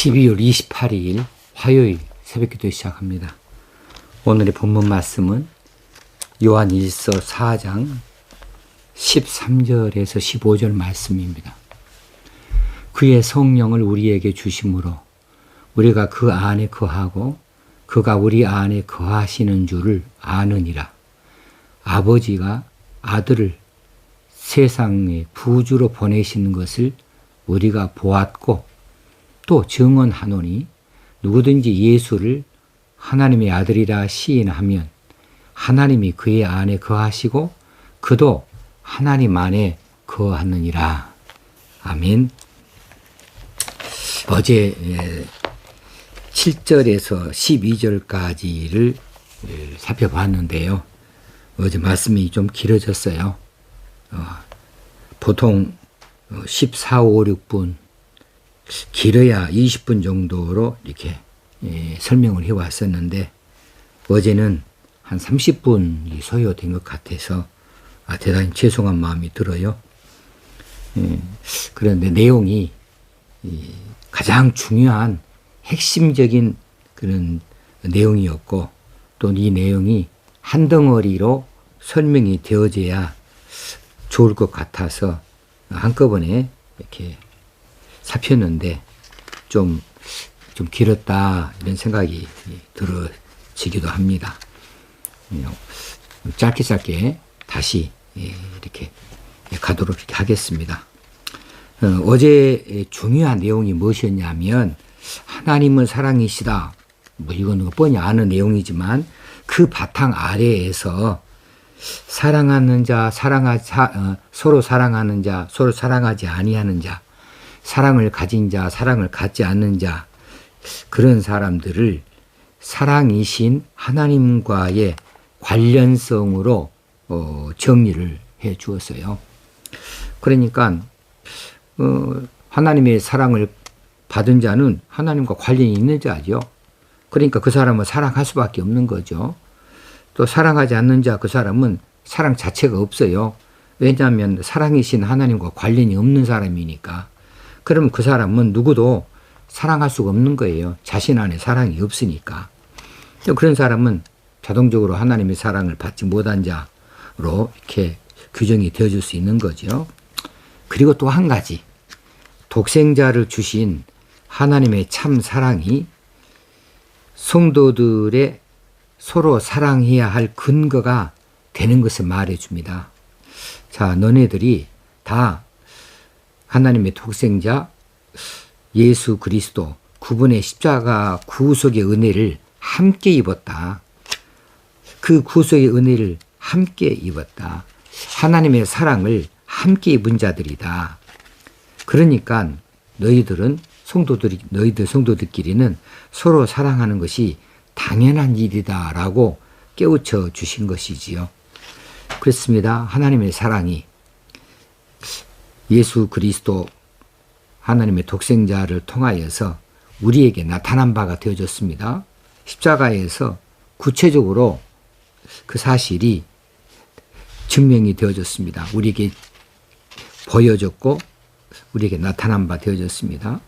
12월 28일 화요일 새벽기도 시작합니다. 오늘의 본문 말씀은 요한 1서 4장 13절에서 15절 말씀입니다. 그의 성령을 우리에게 주심으로 우리가 그 안에 거하고 그가 우리 안에 거하시는 줄을 아느니라. 아버지가 아들을 세상에 부주로 보내시는 것을 우리가 보았고 또 증언하노니 누구든지 예수를 하나님의 아들이라 시인하면 하나님이 그의 안에 거하시고 그도 하나님 안에 거하느니라. 아멘. 어제 7절에서 12절까지를 살펴봤는데요. 어제 말씀이 좀 길어졌어요. 보통 14, 5, 6분 길어야 20분 정도로 이렇게 설명을 해왔었는데 어제는 한 30분이 소요된 것 같아서 대단히 죄송한 마음이 들어요. 그런데 내용이 가장 중요한 핵심적인 그런 내용이었고 또 이 내용이 한 덩어리로 설명이 되어져야 좋을 것 같아서 한꺼번에 이렇게 살폈는데 좀 길었다 이런 생각이 들어지기도 합니다. 짧게 다시 이렇게 가도록 이렇게 하겠습니다. 어제 중요한 내용이 무엇이었냐면 하나님은 사랑이시다. 뭐 이거는 뻔히 아는 내용이지만 그 바탕 아래에서 사랑하는 자, 서로 사랑하는 자, 서로 사랑하지 아니하는 자, 사랑을 가진 자, 사랑을 갖지 않는 자, 그런 사람들을 사랑이신 하나님과의 관련성으로 정리를 해 주었어요. 그러니까 하나님의 사랑을 받은 자는 하나님과 관련이 있는 자죠. 그러니까 그 사람은 사랑할 수밖에 없는 거죠. 또 사랑하지 않는 자, 그 사람은 사랑 자체가 없어요. 왜냐하면 사랑이신 하나님과 관련이 없는 사람이니까. 그러면 그 사람은 누구도 사랑할 수가 없는 거예요. 자신 안에 사랑이 없으니까. 그런 사람은 자동적으로 하나님의 사랑을 받지 못한 자로 이렇게 규정이 되어줄 수 있는 거죠. 그리고 또 한 가지, 독생자를 주신 하나님의 참 사랑이 성도들의 서로 사랑해야 할 근거가 되는 것을 말해줍니다. 자, 너네들이 다 하나님의 독생자 예수 그리스도 그분의 십자가 구속의 은혜를 함께 입었다. 그 구속의 은혜를 함께 입었다. 하나님의 사랑을 함께 입은 자들이다. 그러니까 너희들 성도들끼리는 서로 사랑하는 것이 당연한 일이다라고 깨우쳐 주신 것이지요. 그렇습니다. 하나님의 사랑이 예수 그리스도 하나님의 독생자를 통하여서 우리에게 나타난 바가 되어졌습니다. 십자가에서 구체적으로 그 사실이 증명이 되어졌습니다. 우리에게 보여졌고 우리에게 나타난 바 되어졌습니다.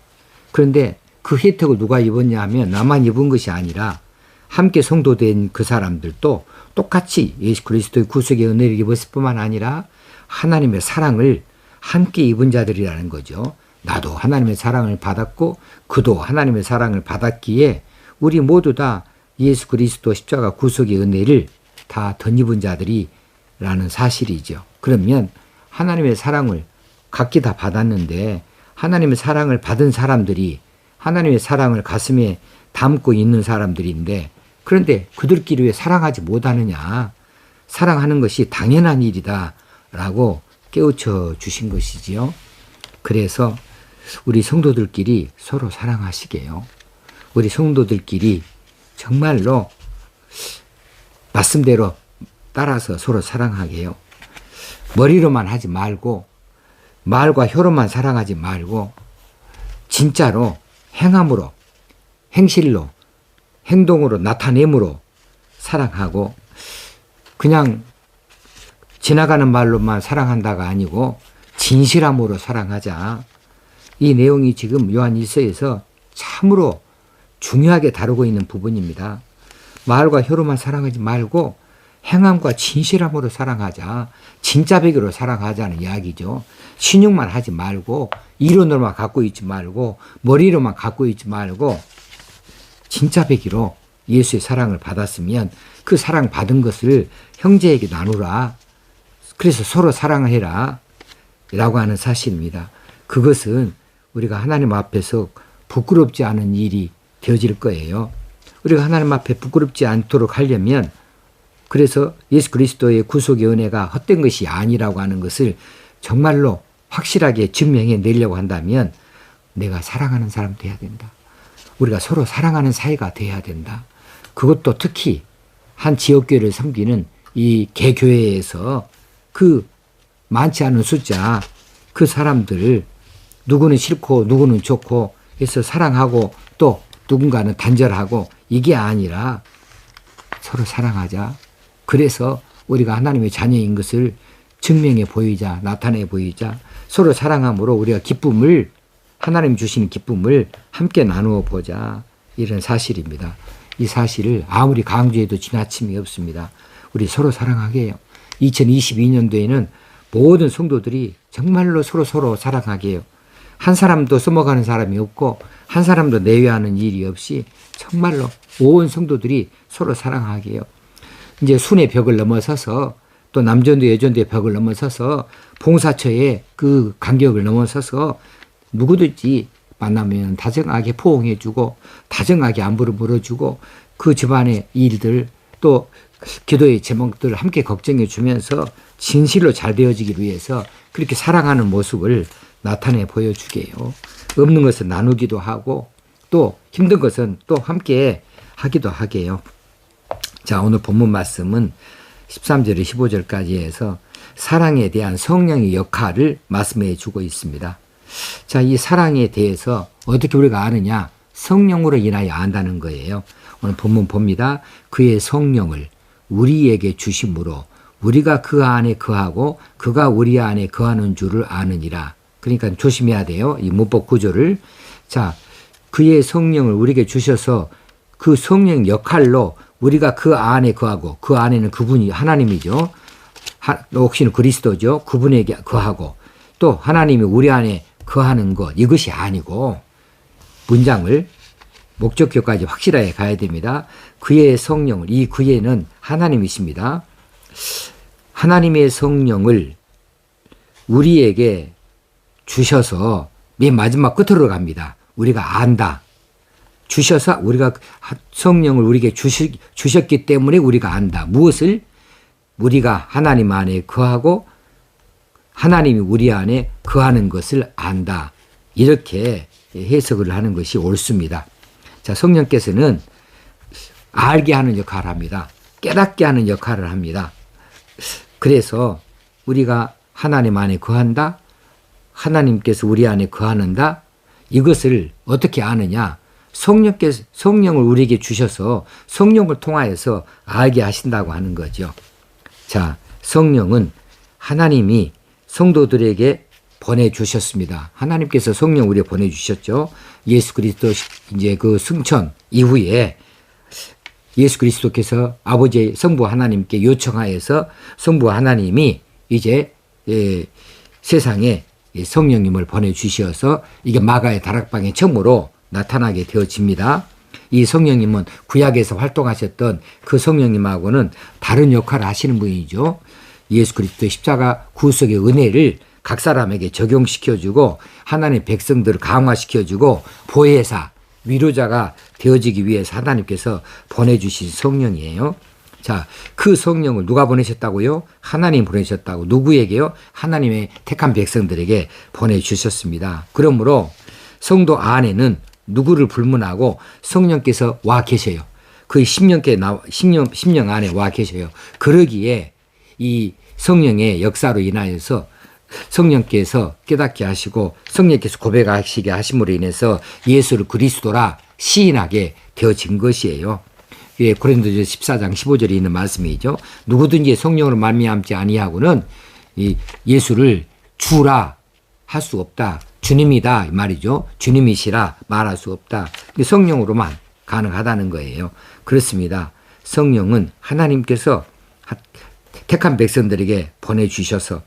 그런데 그 혜택을 누가 입었냐 하면 나만 입은 것이 아니라 함께 성도된 그 사람들도 똑같이 예수 그리스도의 구속의 은혜를 입었을 뿐만 아니라 하나님의 사랑을 함께 입은 자들이라는 거죠. 나도 하나님의 사랑을 받았고 그도 하나님의 사랑을 받았기에 우리 모두 다 예수 그리스도 십자가 구속의 은혜를 다 덧입은 자들이라는 사실이죠. 그러면 하나님의 사랑을 각기 다 받았는데 하나님의 사랑을 받은 사람들이 하나님의 사랑을 가슴에 담고 있는 사람들인데 그런데 그들끼리 왜 사랑하지 못하느냐. 사랑하는 것이 당연한 일이다 라고 깨우쳐 주신 것이지요. 그래서 우리 성도들끼리 서로 사랑하시게요. 우리 성도들끼리 정말로 말씀대로 따라서 서로 사랑하게요. 머리로만 하지 말고 말과 혀로만 사랑하지 말고 진짜로 행함으로 행실로 행동으로 나타냄으로 사랑하고 그냥 지나가는 말로만 사랑한다가 아니고 진실함으로 사랑하자. 이 내용이 지금 요한 1서에서 참으로 중요하게 다루고 있는 부분입니다. 말과 혀로만 사랑하지 말고 행함과 진실함으로 사랑하자. 진짜 배기로 사랑하자는 이야기죠. 신용만 하지 말고 이론으로만 갖고 있지 말고 머리로만 갖고 있지 말고 진짜 배기로 예수의 사랑을 받았으면 그 사랑 받은 것을 형제에게 나누라. 그래서 서로 사랑을 해라 라고 하는 사실입니다. 그것은 우리가 하나님 앞에서 부끄럽지 않은 일이 되어질 거예요. 우리가 하나님 앞에 부끄럽지 않도록 하려면 그래서 예수 그리스도의 구속의 은혜가 헛된 것이 아니라고 하는 것을 정말로 확실하게 증명해 내려고 한다면 내가 사랑하는 사람 돼야 된다. 우리가 서로 사랑하는 사이가 돼야 된다. 그것도 특히 한 지역교회를 섬기는 이 개교회에서 그 많지 않은 숫자 그 사람들 누구는 싫고 누구는 좋고 해서 사랑하고 또 누군가는 단절하고 이게 아니라 서로 사랑하자. 그래서 우리가 하나님의 자녀인 것을 증명해 보이자, 나타내 보이자. 서로 사랑함으로 우리가 기쁨을 하나님 주시는 기쁨을 함께 나누어 보자. 이런 사실입니다. 이 사실을 아무리 강조해도 지나침이 없습니다. 우리 서로 사랑하게 해요. 2022년도에는 모든 성도들이 정말로 서로 사랑하게 해요. 한 사람도 써먹어가는 사람이 없고 한 사람도 내외하는 일이 없이 정말로 온 성도들이 서로 사랑하게 해요. 이제 순의 벽을 넘어서서 또 남전도 여전도의 벽을 넘어서서 봉사처의 그 간격을 넘어서서 누구든지 만나면 다정하게 포옹해주고 다정하게 안부를 물어주고 그 집안의 일들 또 기도의 제목들을 함께 걱정해 주면서 진실로 잘 되어지기 위해서 그렇게 사랑하는 모습을 나타내 보여주게요. 없는 것은 나누기도 하고 또 힘든 것은 또 함께 하기도 하게요. 자, 오늘 본문 말씀은 13절 15절까지 해서 사랑에 대한 성령의 역할을 말씀해 주고 있습니다. 자, 이 사랑에 대해서 어떻게 우리가 아느냐? 성령으로 인하여 안다는 거예요. 오늘 본문 봅니다. 그의 성령을 우리에게 주심으로 우리가 그 안에 거하고 그가 우리 안에 거하는 줄을 아느니라. 그러니까 조심해야 돼요. 이 문법 구조를. 자, 그의 성령을 우리에게 주셔서 그 성령 역할로 우리가 그 안에 거하고 그 안에는 그분이 하나님이죠. 혹시는 그리스도죠. 그분에게 거하고 또 하나님이 우리 안에 거하는 것 이것이 아니고 문장을 목적격까지 확실하게 가야 됩니다. 그의 성령을 이 그의는 하나님이십니다. 하나님의 성령을 우리에게 주셔서 맨 마지막 끝으로 갑니다. 우리가 안다. 주셔서 우리가 성령을 우리에게 주셨기 때문에 우리가 안다. 무엇을? 우리가 하나님 안에 거하고 하나님이 우리 안에 거하는 것을 안다. 이렇게 해석을 하는 것이 옳습니다. 자, 성령께서는 알게 하는 역할을 합니다. 깨닫게 하는 역할을 합니다. 그래서 우리가 하나님 안에 거한다. 하나님께서 우리 안에 거하는다. 이것을 어떻게 아느냐? 성령을 우리에게 주셔서 성령을 통하여서 알게 하신다고 하는 거죠. 자, 성령은 하나님이 성도들에게 보내주셨습니다. 하나님께서 성령 우리에게 보내주셨죠. 예수 그리스도 이제 그 승천 이후에 예수 그리스도께서 아버지 성부 하나님께 요청하여서 성부 하나님이 이제 세상에 성령님을 보내주셔서 이게 마가의 다락방의 처음으로 나타나게 되어집니다. 이 성령님은 구약에서 활동하셨던 그 성령님하고는 다른 역할을 하시는 분이죠. 예수 그리스도의 십자가 구속의 은혜를 각 사람에게 적용시켜주고 하나님의 백성들을 강화시켜주고 보혜사, 위로자가 되어지기 위해서 하나님께서 보내주신 성령이에요. 자, 그 성령을 누가 보내셨다고요? 하나님 보내셨다고. 누구에게요? 하나님의 택한 백성들에게 보내주셨습니다. 그러므로 성도 안에는 누구를 불문하고 성령께서 와 계셔요. 그 10년 안에 와 계셔요. 그러기에 이 성령의 역사로 인하여서 성령께서 깨닫게 하시고 성령께서 고백하시게 하심으로 인해서 예수를 그리스도라 시인하게 되어진 것이에요. 예, 고린도전서 14장 15절에 있는 말씀이죠. 누구든지 성령으로 말미암지 아니하고는 이 예수를 주라 할 수 없다. 주님이다 이 말이죠. 주님이시라 말할 수 없다. 성령으로만 가능하다는 거예요. 그렇습니다. 성령은 하나님께서 택한 백성들에게 보내주셔서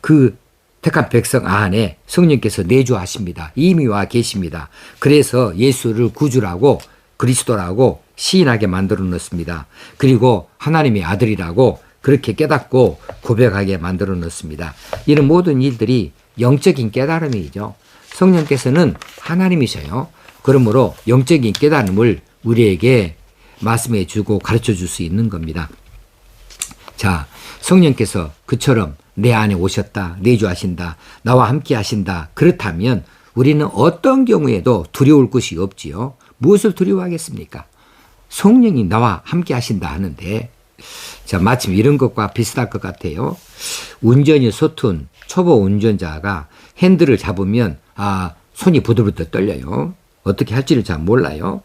그 택한 백성 안에 성령께서 내주하십니다. 이미 와 계십니다. 그래서 예수를 구주라고 그리스도라고 시인하게 만들어 놓습니다. 그리고 하나님의 아들이라고 그렇게 깨닫고 고백하게 만들어 놓습니다. 이런 모든 일들이 영적인 깨달음이죠. 성령께서는 하나님이셔요. 그러므로 영적인 깨달음을 우리에게 말씀해 주고 가르쳐 줄 수 있는 겁니다. 자, 성령께서 그처럼 내 안에 오셨다, 내주하신다, 나와 함께 하신다. 그렇다면 우리는 어떤 경우에도 두려울 것이 없지요. 무엇을 두려워하겠습니까? 성령이 나와 함께 하신다 하는데, 자, 마침 이런 것과 비슷할 것 같아요. 운전이 서툰 초보 운전자가 핸들을 잡으면 손이 부들부들 떨려요. 어떻게 할지를 잘 몰라요.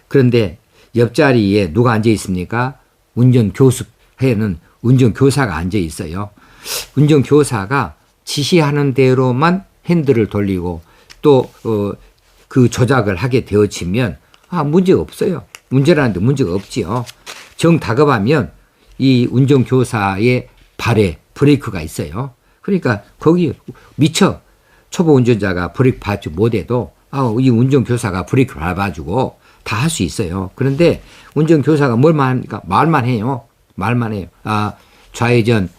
그런데 옆자리에 누가 앉아 있습니까? 운전교습회는 운전교사가 앉아 있어요. 운전교사가 지시하는 대로만 핸들을 돌리고 또 그 조작을 하게 되어지면 문제가 없어요. 운전하는데 문제가 없지요. 정 다급하면 이 운전교사의 발에 브레이크가 있어요. 그러니까 거기 미처 초보 운전자가 브레이크 밟지 못해도 이 운전교사가 브레이크를 밟아주고 다 할 수 있어요. 그런데 운전교사가 뭘만 합니까? 말만 해요. 말만 해요. 좌회전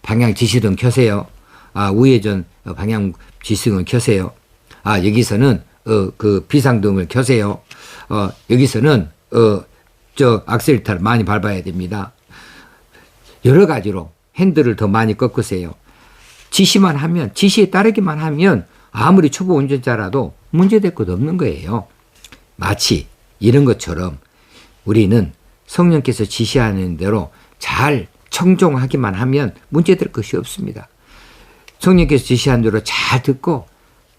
방향 지시등 켜세요. 우회전 방향 지시등을 켜세요. 여기서는 그 비상등을 켜세요. 여기서는 악셀레터를 많이 밟아야 됩니다. 여러 가지로 핸들을 더 많이 꺾으세요. 지시만 하면, 지시에 따르기만 하면 아무리 초보 운전자라도 문제될 것 없는 거예요. 마치 이런 것처럼 우리는 성령께서 지시하는 대로 잘 청종하기만 하면 문제될 것이 없습니다. 성령께서 지시한 대로 잘 듣고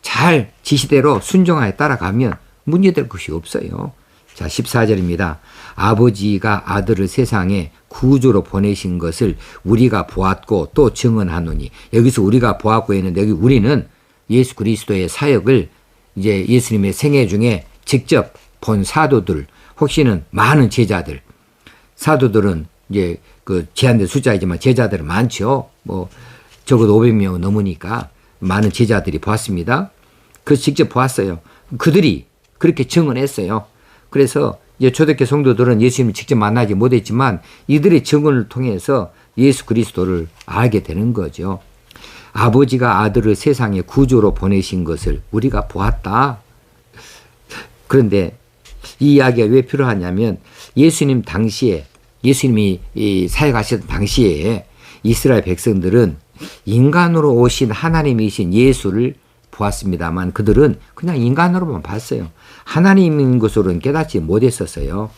잘 지시대로 순종하에 따라가면 문제될 것이 없어요. 자, 14절입니다. 아버지가 아들을 세상에 구주로 보내신 것을 우리가 보았고 또 증언하노니. 여기서 우리가 보았고 했는데 여기 우리는 예수 그리스도의 사역을 이제 예수님의 생애 중에 직접 본 사도들, 혹시는 많은 제자들. 사도들은 이제 그 제한된 숫자이지만 제자들은 많죠. 적어도 500명 넘으니까 많은 제자들이 보았습니다. 그래서 직접 보았어요. 그들이 그렇게 증언했어요. 그래서 이제 초대교회 성도들은 예수님을 직접 만나지 못했지만 이들의 증언을 통해서 예수 그리스도를 알게 되는 거죠. 아버지가 아들을 세상에 구주로 보내신 것을 우리가 보았다. 그런데 이 이야기가 왜 필요하냐면 예수님 당시에 예수님이 사역하셨던 당시에 이스라엘 백성들은 인간으로 오신 하나님이신 예수를 보았습니다만 그들은 그냥 인간으로만 봤어요. 하나님인 것으로는 깨닫지 못했었어요.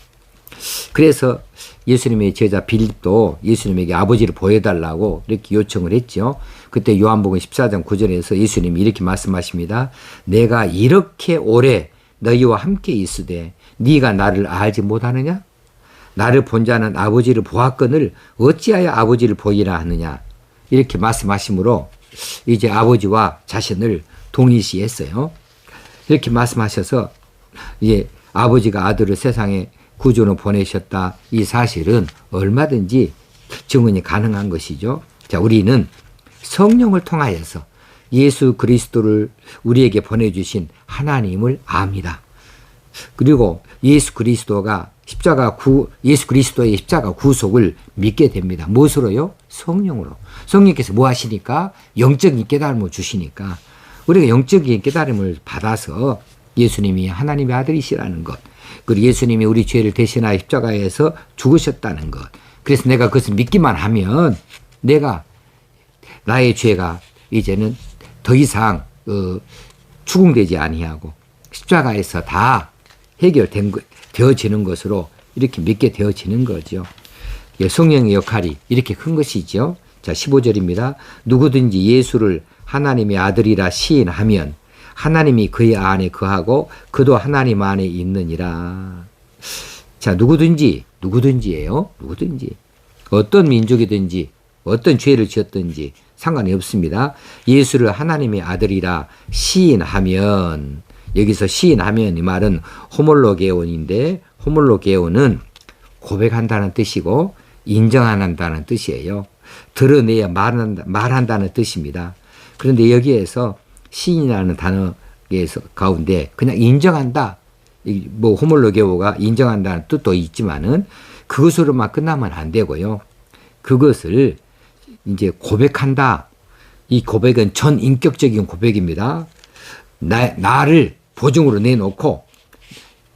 그래서 예수님의 제자 빌립도 예수님에게 아버지를 보여달라고 이렇게 요청을 했죠. 그때 요한복음 14장 9절에서 예수님이 이렇게 말씀하십니다. 내가 이렇게 오래 너희와 함께 있으되 네가 나를 알지 못하느냐? 나를 본 자는 아버지를 보았거늘 어찌하여 아버지를 보이라 하느냐? 이렇게 말씀하시므로 이제 아버지와 자신을 동일시했어요. 이렇게 말씀하셔서 이제 아버지가 아들을 세상에 구주로 보내셨다. 이 사실은 얼마든지 증언이 가능한 것이죠. 자, 우리는 성령을 통하여서 예수 그리스도를 우리에게 보내주신 하나님을 압니다. 그리고 예수 그리스도의 십자가 구속을 믿게 됩니다. 무엇으로요? 성령으로. 성령께서 뭐 하시니까? 영적인 깨달음을 주시니까 우리가 영적인 깨달음을 받아서 예수님이 하나님의 아들이시라는 것, 그리고 예수님이 우리 죄를 대신하여 십자가에서 죽으셨다는 것. 그래서 내가 그것을 믿기만 하면 나의 죄가 이제는 더 이상 추궁되지 아니하고 십자가에서 다 되어지는 것으로 이렇게 믿게 되어지는 거죠. 성령의 역할이 이렇게 큰 것이죠. 자, 15절입니다. 누구든지 예수를 하나님의 아들이라 시인하면 하나님이 그의 안에 그도 하나님 안에 있느니라. 자, 누구든지예요. 누구든지. 어떤 민족이든지 어떤 죄를 지었든지 상관이 없습니다. 예수를 하나님의 아들이라 시인하면, 여기서 시인하면 이 말은 호몰로게온인데, 호몰로게온은 고백한다는 뜻이고 인정한다는 뜻이에요. 드러내야 말한다는 뜻입니다. 그런데 여기에서 시인이라는 단어 가운데 그냥 인정한다, 뭐 호몰로게오가 인정한다는 뜻도 있지만은 그것으로만 끝나면 안 되고요. 그것을 이제 고백한다. 이 고백은 전인격적인 고백입니다. 나를 보증으로 내놓고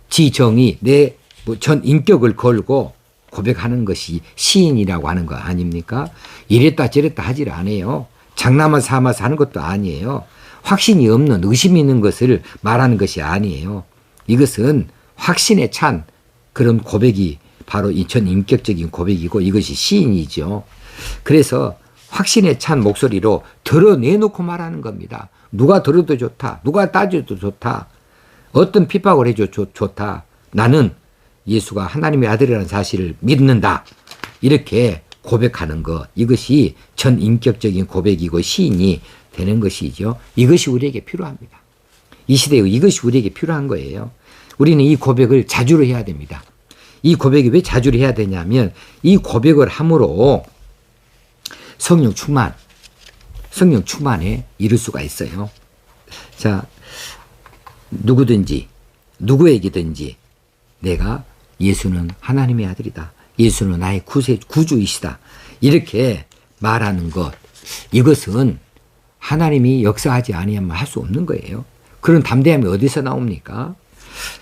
지정이 내 전인격을 걸고 고백하는 것이 시인이라고 하는 거 아닙니까? 이랬다 저랬다 하질 않아요. 장난만 삼아서 하는 것도 아니에요. 확신이 없는, 의심이 있는 것을 말하는 것이 아니에요. 이것은 확신에 찬 그런 고백이 바로 이 전인격적인 고백이고 이것이 시인이죠. 그래서 확신에 찬 목소리로 드러내놓고 말하는 겁니다. 누가 들어도 좋다. 누가 따져도 좋다. 어떤 핍박을 해도 좋다. 나는 예수가 하나님의 아들이라는 사실을 믿는다. 이렇게 고백하는 것. 이것이 전인격적인 고백이고 시인이 되는 것이죠. 이것이 우리에게 필요합니다. 이 시대에 이것이 우리에게 필요한 거예요. 우리는 이 고백을 자주로 해야 됩니다. 이 고백이 왜 자주로 해야 되냐면 이 고백을 함으로 성령 충만에 이룰 수가 있어요. 자, 누구든지 누구에게든지 내가 예수는 하나님의 아들이다. 예수는 나의 구주이시다. 이렇게 말하는 것, 이것은 하나님이 역사하지 아니하면 할 수 없는 거예요. 그런 담대함이 어디서 나옵니까?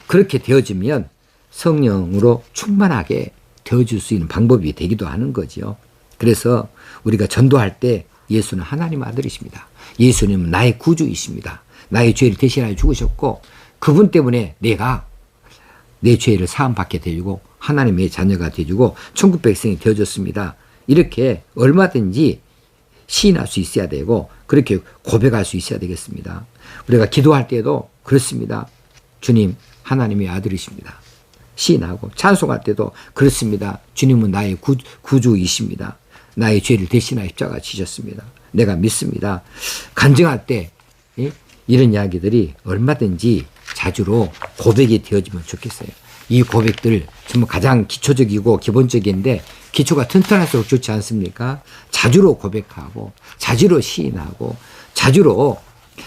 그렇게 되어지면 성령으로 충만하게 되어줄 수 있는 방법이 되기도 하는 거죠. 그래서 우리가 전도할 때 예수는 하나님의 아들이십니다. 예수님은 나의 구주이십니다. 나의 죄를 대신하여 죽으셨고 그분 때문에 내가 내 죄를 사함받게 되고 하나님의 자녀가 되고 천국 백성이 되어졌습니다. 이렇게 얼마든지 시인할 수 있어야 되고 그렇게 고백할 수 있어야 되겠습니다. 우리가 기도할 때도 그렇습니다. 주님 하나님의 아들이십니다. 시인하고 찬송할 때도 그렇습니다. 주님은 나의 구주이십니다. 나의 죄를 대신하여 십자가 지셨습니다. 내가 믿습니다. 간증할 때 이런 이야기들이 얼마든지 자주로 고백이 되어지면 좋겠어요. 이 고백들 정말 가장 기초적이고 기본적인데 기초가 튼튼할수록 좋지 않습니까? 자주로 고백하고 자주로 시인하고 자주로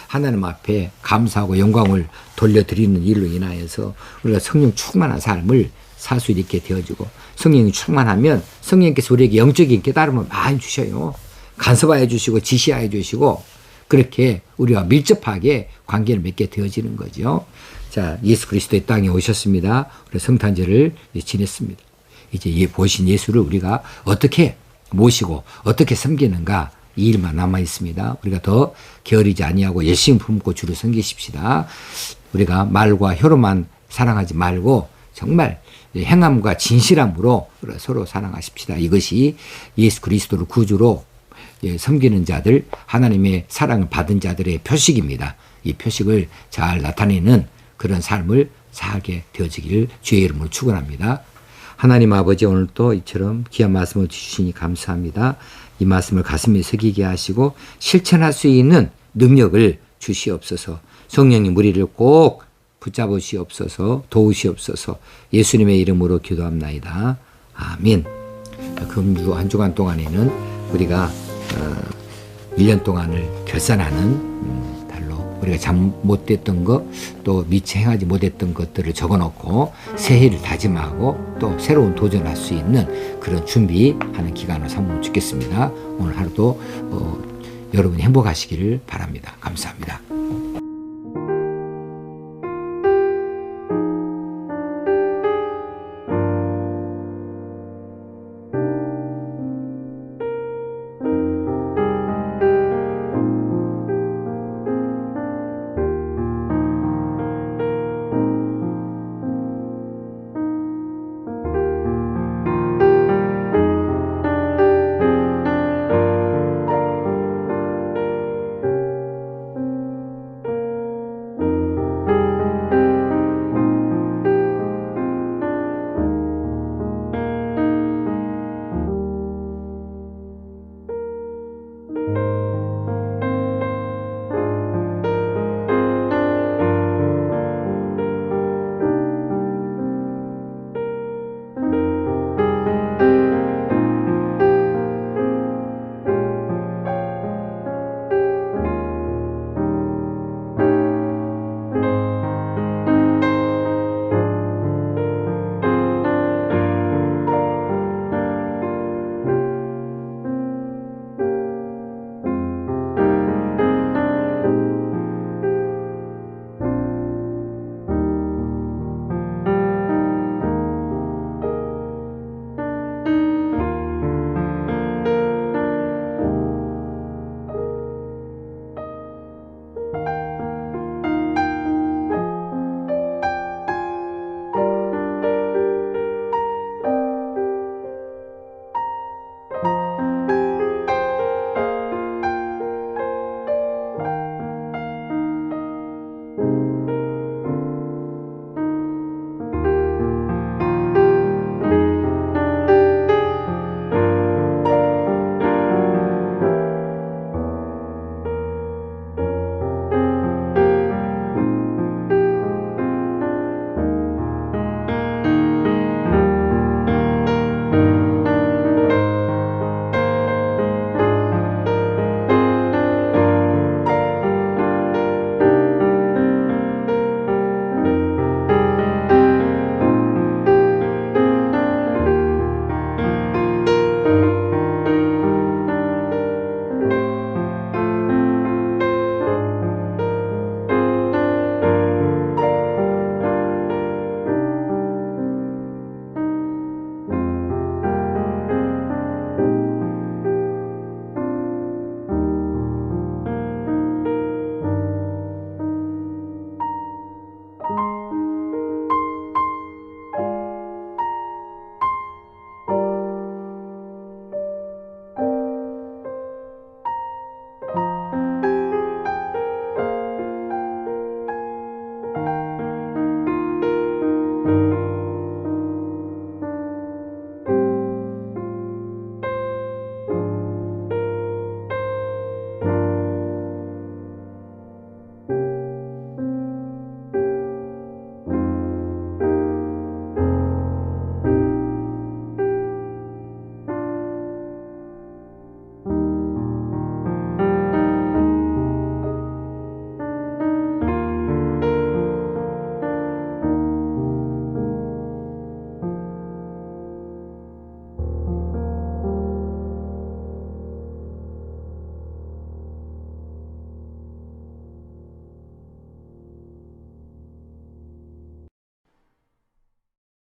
하나님 앞에 감사하고 영광을 돌려드리는 일로 인하여서 우리가 성령 충만한 삶을 살 수 있게 되어지고 성령이 충만하면 성령께서 우리에게 영적인 깨달음을 많이 주셔요. 간섭하여 주시고 지시하여 주시고 그렇게 우리와 밀접하게 관계를 맺게 되어지는 거죠. 자, 예수 그리스도의 땅에 오셨습니다. 우리 성탄절을 지냈습니다. 이제 보신 예수를 우리가 어떻게 모시고 어떻게 섬기는가 이 일만 남아 있습니다. 우리가 더 게으르지 아니하고 열심히 품고 주를 섬기십시다. 우리가 말과 혀로만 사랑하지 말고 정말 행함과 진실함으로 서로 사랑하십시다. 이것이 예수 그리스도를 구주로 섬기는 자들, 하나님의 사랑을 받은 자들의 표식입니다. 이 표식을 잘 나타내는 그런 삶을 살게 되어지기를 주의 이름으로 축원합니다. 하나님 아버지, 오늘 또 이처럼 귀한 말씀을 주시니 감사합니다. 이 말씀을 가슴에 새기게 하시고 실천할 수 있는 능력을 주시옵소서. 성령님 우리를 꼭 붙잡으시옵소서, 도우시옵소서. 예수님의 이름으로 기도합나이다. 아멘. 금주 한 주간 동안에는 우리가 1년 동안을 결산하는 달로 우리가 잠 못 됐던 것, 또 미처 행하지 못했던 것들을 적어놓고 새해를 다짐하고 또 새로운 도전할 수 있는 그런 준비하는 기간을 삼으면 좋겠습니다. 오늘 하루도 여러분이 행복하시기를 바랍니다. 감사합니다.